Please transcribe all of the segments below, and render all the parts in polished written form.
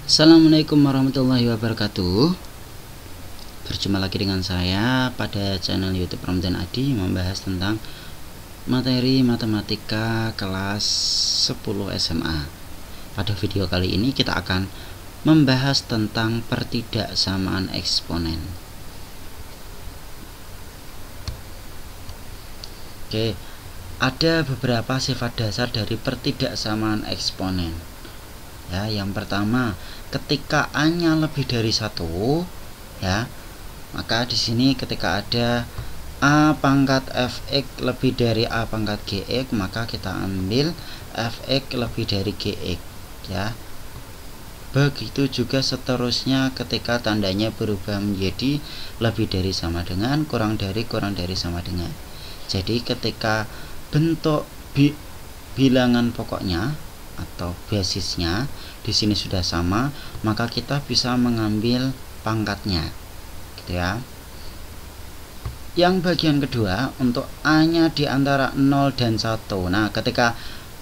Assalamualaikum warahmatullahi wabarakatuh. Berjumpa lagi dengan saya pada channel YouTube Ramdan Adi, membahas tentang materi matematika kelas 10 SMA. Pada video kali ini kita akan membahas tentang pertidaksamaan eksponen. Oke, ada beberapa sifat dasar dari pertidaksamaan eksponen. Ya, yang pertama, ketika A-nya lebih dari 1, ya, maka di sini ketika ada A pangkat Fx lebih dari A pangkat Gx, maka kita ambil Fx lebih dari Gx, ya. Begitu juga seterusnya ketika tandanya berubah menjadi lebih dari sama dengan, kurang dari sama dengan. Jadi ketika bentuk bilangan pokoknya atau basisnya di sini sudah sama, maka kita bisa mengambil pangkatnya, gitu ya. Yang bagian kedua, untuk A-nya di antara 0 dan 1. Nah, ketika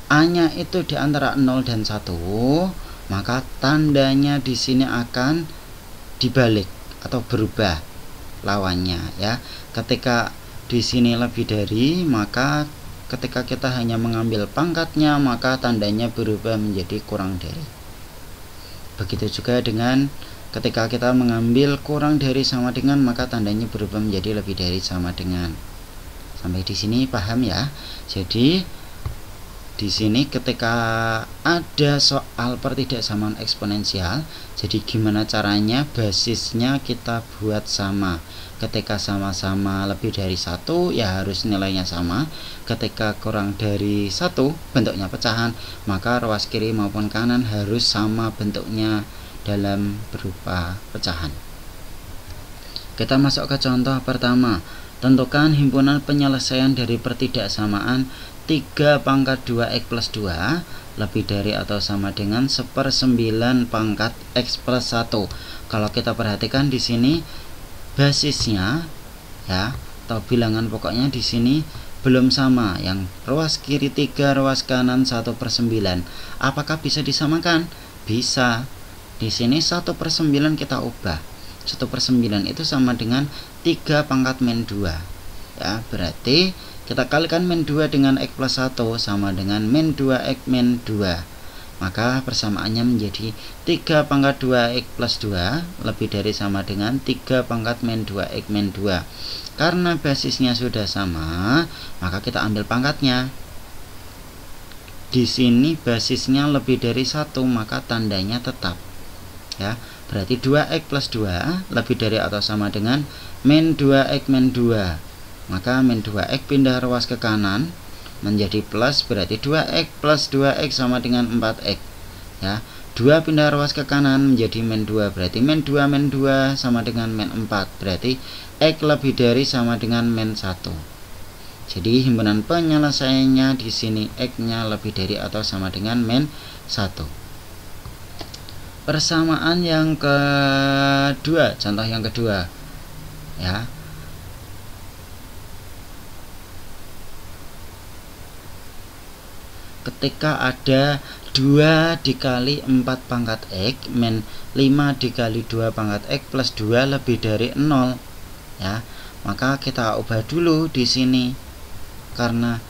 A-nya itu di antara 0 dan 1, maka tandanya di sini akan dibalik atau berubah lawannya, ya. Ketika di sini lebih dari, maka ketika kita hanya mengambil pangkatnya, maka tandanya berubah menjadi kurang dari. Begitu juga dengan ketika kita mengambil kurang dari sama dengan, maka tandanya berubah menjadi lebih dari sama dengan. Sampai di sini paham ya? Jadi di sini ketika ada soal pertidaksamaan eksponensial, jadi gimana caranya basisnya kita buat sama. Ketika sama-sama lebih dari 1, ya harus nilainya sama. Ketika kurang dari 1, bentuknya pecahan, maka ruas kiri maupun kanan harus sama bentuknya dalam berupa pecahan. Kita masuk ke contoh pertama. Tentukan himpunan penyelesaian dari pertidaksamaan 3 pangkat 2x plus 2 lebih dari atau sama dengan 1/9 pangkat x plus 1. Kalau kita perhatikan di sini basisnya, ya, atau bilangan pokoknya di sini belum sama. Yang ruas kiri 3, ruas kanan 1/9. Apakah bisa disamakan? Bisa. Di sini 1/9 kita ubah. 1/9 itu sama dengan 3 pangkat min 2. Ya, berarti kita kalikan min 2 dengan x plus 1 sama dengan min 2x min 2. Maka persamaannya menjadi 3 pangkat 2x plus 2 lebih dari sama dengan 3 pangkat min 2x min 2. Karena basisnya sudah sama, maka kita ambil pangkatnya. Di sini basisnya lebih dari 1, maka tandanya tetap. Ya, berarti 2x plus 2 lebih dari atau sama dengan min 2x min 2. Maka min 2x pindah ruas ke kanan menjadi plus, berarti 2x plus 2x sama dengan 4x, ya. 2 pindah ruas ke kanan menjadi min 2, berarti min 2 sama dengan min 4, berarti x lebih dari sama dengan min 1. Jadi himpunan penyelesaiannya di sini x-nya lebih dari atau sama dengan min 1. Persamaan yang kedua, contoh yang kedua, ya. Ketika ada 2 dikali 4 pangkat x min 5 dikali 2 pangkat x plus 2 lebih dari 0, ya, maka kita ubah dulu di sini. Karena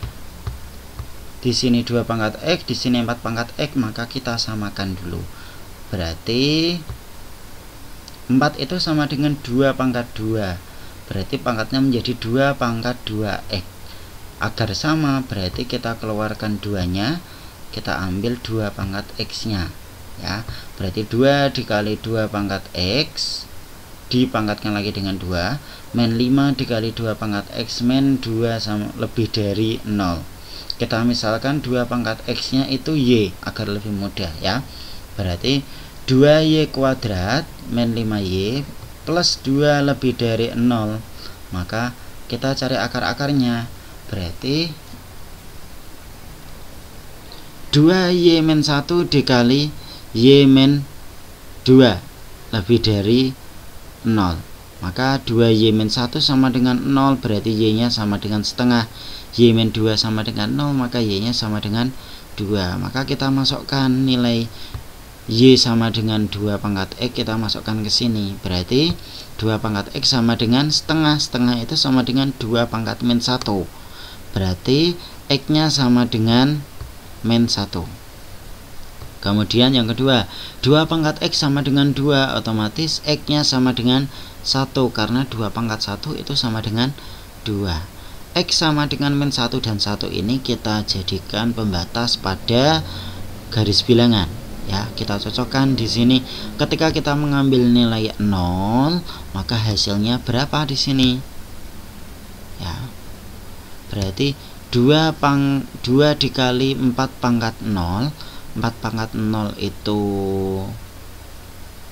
di sini 2 pangkat x, di sini 4 pangkat x, maka kita samakan dulu. Berarti 4 itu sama dengan 2 pangkat 2. Berarti pangkatnya menjadi 2 pangkat 2x. Agar sama, berarti kita keluarkan 2-nya, kita ambil 2 pangkat x-nya, ya. Berarti 2 dikali 2 pangkat x dipangkatkan lagi dengan 2, min 5 dikali 2 pangkat x min 2 sama lebih dari 0. Kita misalkan 2 pangkat x-nya itu y agar lebih mudah, ya. Berarti 2y kuadrat min 5y plus 2 lebih dari 0. Maka kita cari akar-akarnya. Berarti 2y min 1 dikali y min 2 lebih dari 0. Maka 2y min 1 sama dengan 0, berarti y nya sama dengan setengah. Y min 2 sama dengan 0, maka y nya sama dengan 2. Maka kita masukkan nilai Y sama dengan 2 pangkat X kita masukkan ke sini. Berarti 2 pangkat X sama dengan setengah. Setengah itu sama dengan 2 pangkat min 1. Berarti X-nya sama dengan min 1. Kemudian yang kedua, 2 pangkat X sama dengan 2, otomatis X-nya sama dengan 1, karena 2 pangkat 1 itu sama dengan 2. X sama dengan min 1 dan 1 ini kita jadikan pembatas pada garis bilangan. Ya, kita cocokkan di sini. Ketika kita mengambil nilai 0, maka hasilnya berapa di sini? Ya. Berarti 2 dikali 4 pangkat 0. 4 pangkat 0 itu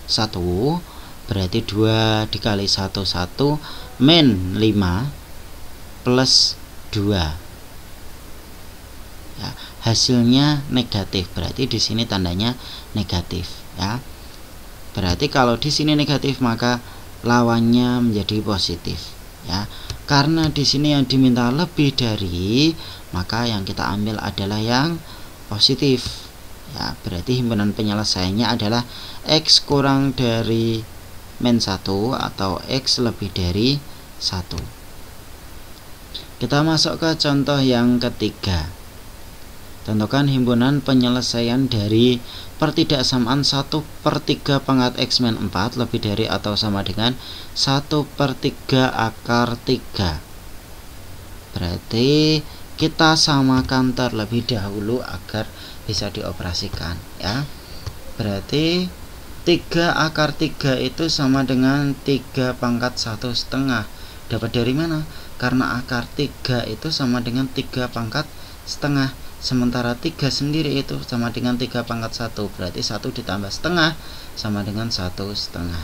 1. Berarti 2 dikali 1 1 min 5 plus 2. Ya, hasilnya negatif. Berarti di sini tandanya negatif, ya. Berarti kalau di sini negatif maka lawannya menjadi positif, ya. Karena di sini yang diminta lebih dari, maka yang kita ambil adalah yang positif. Ya, berarti himpunan penyelesaiannya adalah X kurang dari min 1 atau X lebih dari 1. Kita masuk ke contoh yang ketiga. Tentukan himpunan penyelesaian dari pertidaksamaan 1/3 pangkat X min 4 lebih dari atau sama dengan 1/3 akar 3. Berarti kita samakan terlebih dahulu agar bisa dioperasikan, ya. Berarti 3 akar 3 itu sama dengan 3 pangkat 1/2. Dapat dari mana? Karena akar 3 itu sama dengan 3 pangkat setengah. Sementara 3 sendiri itu sama dengan 3 pangkat 1. Berarti 1 ditambah setengah sama dengan 1/2.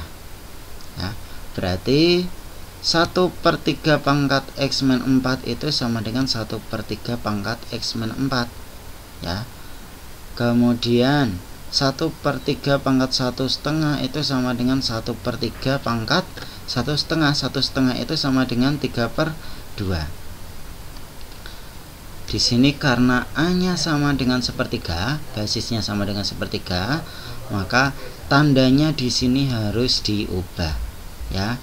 Ya. Berarti 1/3 pangkat X min 4 itu sama dengan 1/3 pangkat X min 4, ya. Kemudian 1/3 pangkat 1/2 itu sama dengan 1/3 pangkat 1/2. 1/2 itu sama dengan 3/2. Di sini karena A-nya sama dengan 1/3, basisnya sama dengan 1/3, maka tandanya di sini harus diubah, ya.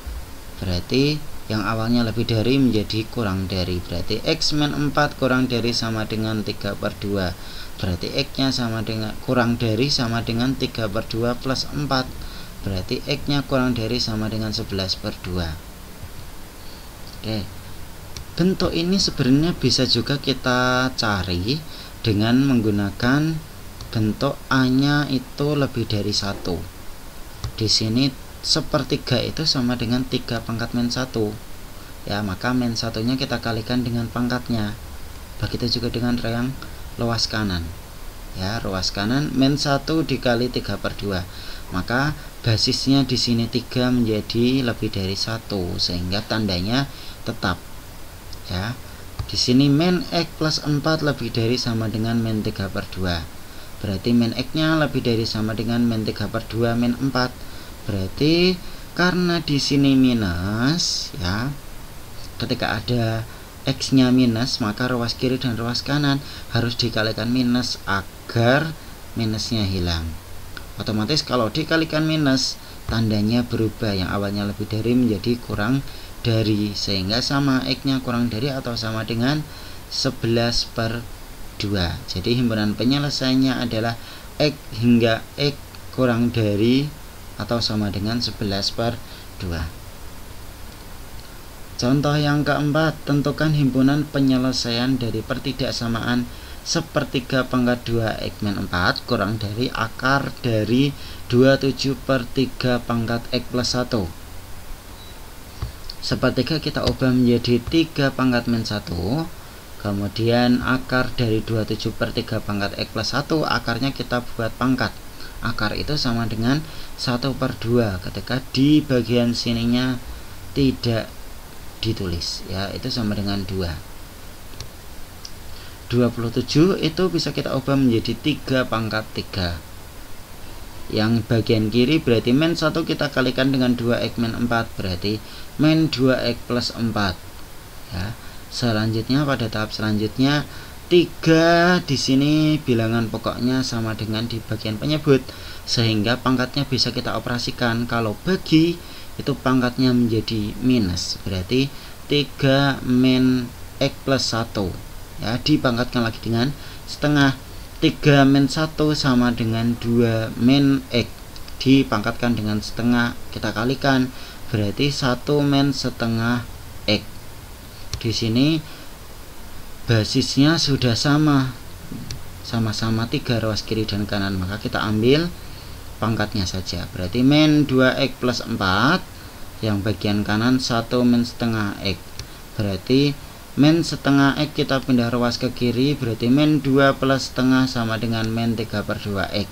Berarti yang awalnya lebih dari menjadi kurang dari. Berarti X min 4 kurang dari sama dengan 3/2. Berarti X-nya sama dengan kurang dari sama dengan 3/2 plus 4. Berarti X-nya kurang dari sama dengan 11/2. Oke. Bentuk ini sebenarnya bisa juga kita cari dengan menggunakan bentuk A-nya itu lebih dari 1. Di sini 1/3 itu sama dengan 3 pangkat min 1. Ya, maka min 1-nya kita kalikan dengan pangkatnya. Begitu juga dengan yang luas kanan. Ya, ruas kanan min 1 dikali 3/2. Maka basisnya di sini 3 menjadi lebih dari 1 sehingga tandanya tetap. Ya. Di sini min X plus 4 lebih dari sama dengan min 3/2. Berarti min X-nya lebih dari sama dengan min 3/2 min 4. Berarti karena di sini minus, ya. Ketika ada X-nya minus, maka ruas kiri dan ruas kanan harus dikalikan minus agar minusnya hilang. Otomatis kalau dikalikan minus, tandanya berubah, yang awalnya lebih dari menjadi kurang dari, sehingga sama X-nya kurang dari atau sama dengan 11/2. Jadi himpunan penyelesaiannya adalah X hingga X kurang dari atau sama dengan 11/2. Contoh yang keempat, tentukan himpunan penyelesaian dari pertidaksamaan 1/3 pangkat 2 X min 4 kurang dari akar dari 27/3 pangkat X plus 1. 1/3 kita ubah menjadi 3 pangkat min 1. Kemudian akar dari 27/3 pangkat X plus 1, akarnya kita buat pangkat. Akar itu sama dengan 1/2. Ketika di bagian sininya tidak ditulis, ya, itu sama dengan 2. 27 itu bisa kita ubah menjadi 3 pangkat 3. Yang bagian kiri berarti min 1 kita kalikan dengan 2x min 4, berarti min 2x plus 4. Ya. Selanjutnya pada tahap selanjutnya 3 di sini bilangan pokoknya sama dengan di bagian penyebut, sehingga pangkatnya bisa kita operasikan. Kalau bagi itu pangkatnya menjadi minus, berarti 3 min X plus 1 ya, dipangkatkan lagi dengan setengah. 3 min 1 sama dengan 2 min X, dipangkatkan dengan setengah, kita kalikan, berarti 1 min setengah X. Di sini basisnya sudah sama-sama 3 ruas kiri dan kanan, maka kita ambil pangkatnya saja, berarti min 2x plus 4, yang bagian kanan 1 min setengah x, berarti min setengah x kita pindah ruas ke kiri, berarti min 2 plus setengah sama dengan min 3 per 2x.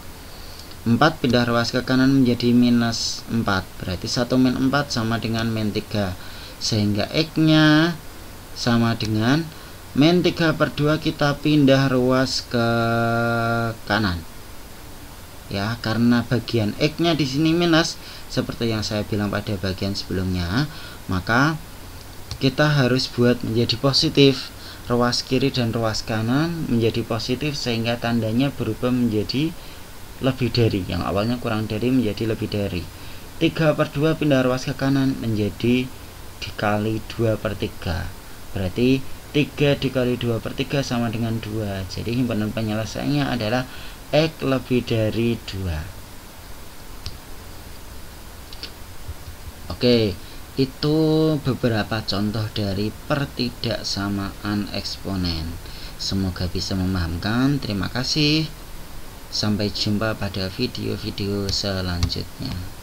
4 pindah ruas ke kanan menjadi minus 4, berarti 1 min 4 sama dengan min 3, sehingga x nya sama dengan min 3 per 2, kita pindah ruas ke kanan ya, karena bagian X nya di sini minus seperti yang saya bilang pada bagian sebelumnya, maka kita harus buat menjadi positif. Ruas kiri dan ruas kanan menjadi positif, sehingga tandanya berubah menjadi lebih dari, yang awalnya kurang dari menjadi lebih dari. 3 per 2 pindah ruas ke kanan menjadi dikali 2 per 3, berarti 3 dikali 2 per 3 sama dengan 2. Jadi himpunan penyelesaiannya adalah X lebih dari 2. Oke, itu beberapa contoh dari pertidaksamaan eksponen. Semoga bisa memahamkan. Terima kasih. Sampai jumpa pada video-video selanjutnya.